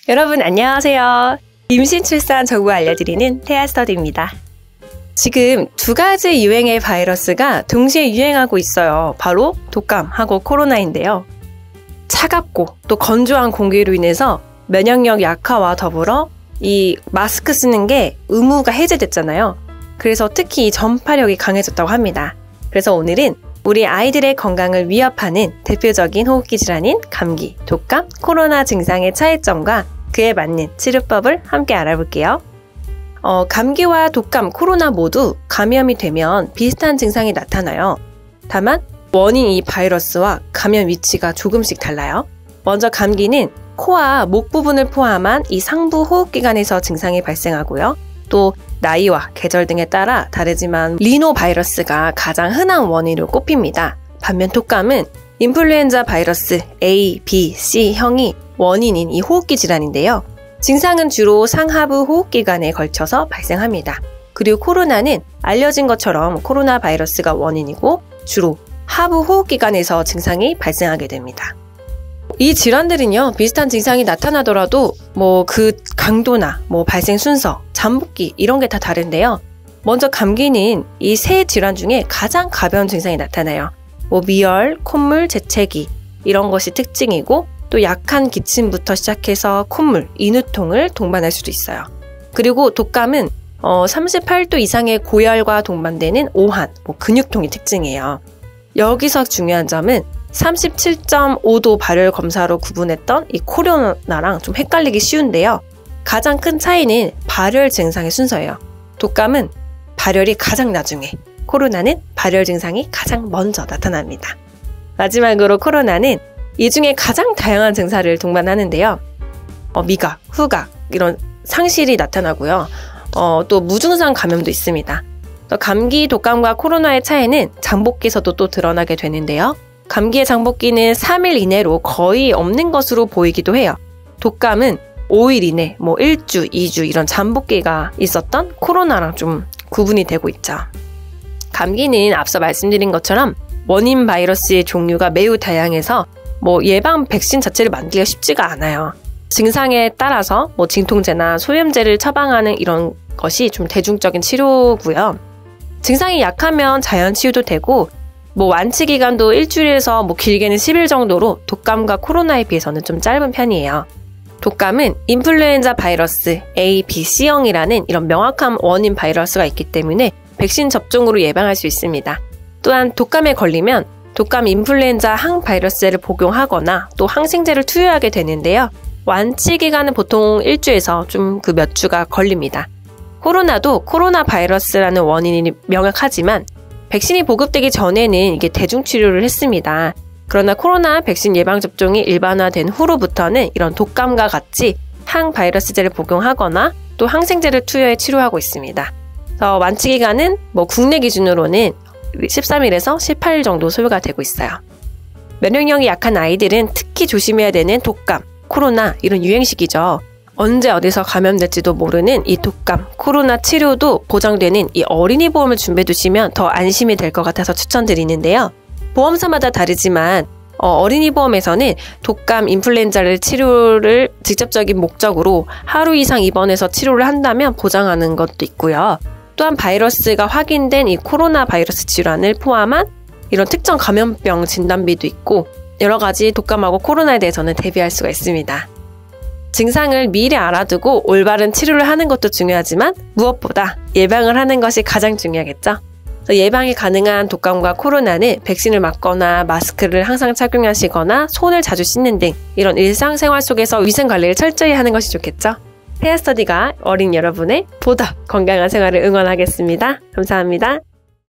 여러분 안녕하세요. 임신 출산 정보 알려드리는 태아스터디입니다. 지금 두 가지 유행의 바이러스가 동시에 유행하고 있어요. 바로 독감하고 코로나인데요. 차갑고 또 건조한 공기로 인해서 면역력 약화와 더불어 이 마스크 쓰는 게 의무가 해제됐잖아요. 그래서 특히 전파력이 강해졌다고 합니다. 그래서 오늘은 우리 아이들의 건강을 위협하는 대표적인 호흡기 질환인 감기, 독감, 코로나 증상의 차이점과 그에 맞는 치료법을 함께 알아볼게요. 감기와 독감, 코로나 모두 감염이 되면 비슷한 증상이 나타나요. 다만 원인 이 바이러스와 감염 위치가 조금씩 달라요. 먼저 감기는 코와 목 부분을 포함한 이 상부 호흡기관에서 증상이 발생하고요. 또 나이와 계절 등에 따라 다르지만 리노바이러스가 가장 흔한 원인으로 꼽힙니다. 반면 독감은 인플루엔자 바이러스 A, B, C형이 원인인 이 호흡기 질환인데요. 증상은 주로 상하부 호흡기관에 걸쳐서 발생합니다. 그리고 코로나는 알려진 것처럼 코로나 바이러스가 원인이고 주로 하부 호흡기관에서 증상이 발생하게 됩니다. 이 질환들은요, 비슷한 증상이 나타나더라도 그 강도나 발생 순서, 잠복기 이런 게 다 다른데요. 먼저 감기는 이 세 질환 중에 가장 가벼운 증상이 나타나요. 미열, 콧물, 재채기 이런 것이 특징이고 또 약한 기침부터 시작해서 콧물, 인후통을 동반할 수도 있어요. 그리고 독감은 38도 이상의 고열과 동반되는 오한, 근육통이 특징이에요. 여기서 중요한 점은 37.5도 발열 검사로 구분했던 이 코로나랑 좀 헷갈리기 쉬운데요. 가장 큰 차이는 발열 증상의 순서예요. 독감은 발열이 가장 나중에, 코로나는 발열 증상이 가장 먼저 나타납니다. 마지막으로 코로나는 이 중에 가장 다양한 증상을 동반하는데요. 미각, 후각 이런 상실이 나타나고요. 또 무증상 감염도 있습니다. 또 감기, 독감과 코로나의 차이는 장복기에서도 또 드러나게 되는데요. 감기의 장복기는 3일 이내로 거의 없는 것으로 보이기도 해요. 독감은 5일 이내, 1주, 2주 이런 잠복기가 있었던 코로나랑 좀 구분이 되고 있죠. 감기는 앞서 말씀드린 것처럼 원인 바이러스의 종류가 매우 다양해서 예방 백신 자체를 만들기가 쉽지가 않아요. 증상에 따라서 진통제나 소염제를 처방하는 이런 것이 좀 대중적인 치료고요. 증상이 약하면 자연 치유도 되고 완치 기간도 일주일에서 길게는 10일 정도로 독감과 코로나에 비해서는 좀 짧은 편이에요. 독감은 인플루엔자 바이러스 A, B, C형이라는 이런 명확한 원인 바이러스가 있기 때문에 백신 접종으로 예방할 수 있습니다. 또한 독감에 걸리면 독감 인플루엔자 항바이러스제를 복용하거나 또 항생제를 투여하게 되는데요. 완치 기간은 보통 일주에서 좀 몇 주가 걸립니다. 코로나도 코로나 바이러스라는 원인이 명확하지만 백신이 보급되기 전에는 이게 대중치료를 했습니다. 그러나 코로나 백신 예방접종이 일반화된 후로부터는 이런 독감과 같이 항바이러스제를 복용하거나 또 항생제를 투여해 치료하고 있습니다. 그래서 완치 기간은 국내 기준으로는 13일에서 18일 정도 소요가 되고 있어요. 면역력이 약한 아이들은 특히 조심해야 되는 독감, 코로나 이런 유행시기죠. 언제 어디서 감염될지도 모르는 이 독감, 코로나 치료도 보장되는 이 어린이 보험을 준비해 두시면 더 안심이 될 것 같아서 추천드리는데요. 보험사마다 다르지만 어린이 보험에서는 독감, 인플루엔자를 치료를 직접적인 목적으로 하루 이상 입원해서 치료를 한다면 보장하는 것도 있고요. 또한 바이러스가 확인된 이 코로나 바이러스 질환을 포함한 이런 특정 감염병 진단비도 있고 여러 가지 독감하고 코로나에 대해서는 대비할 수가 있습니다. 증상을 미리 알아두고 올바른 치료를 하는 것도 중요하지만 무엇보다 예방을 하는 것이 가장 중요하겠죠. 예방이 가능한 독감과 코로나는 백신을 맞거나 마스크를 항상 착용하시거나 손을 자주 씻는 등 이런 일상생활 속에서 위생관리를 철저히 하는 것이 좋겠죠. 태아스터디가 어린 여러분의 보다 건강한 생활을 응원하겠습니다. 감사합니다.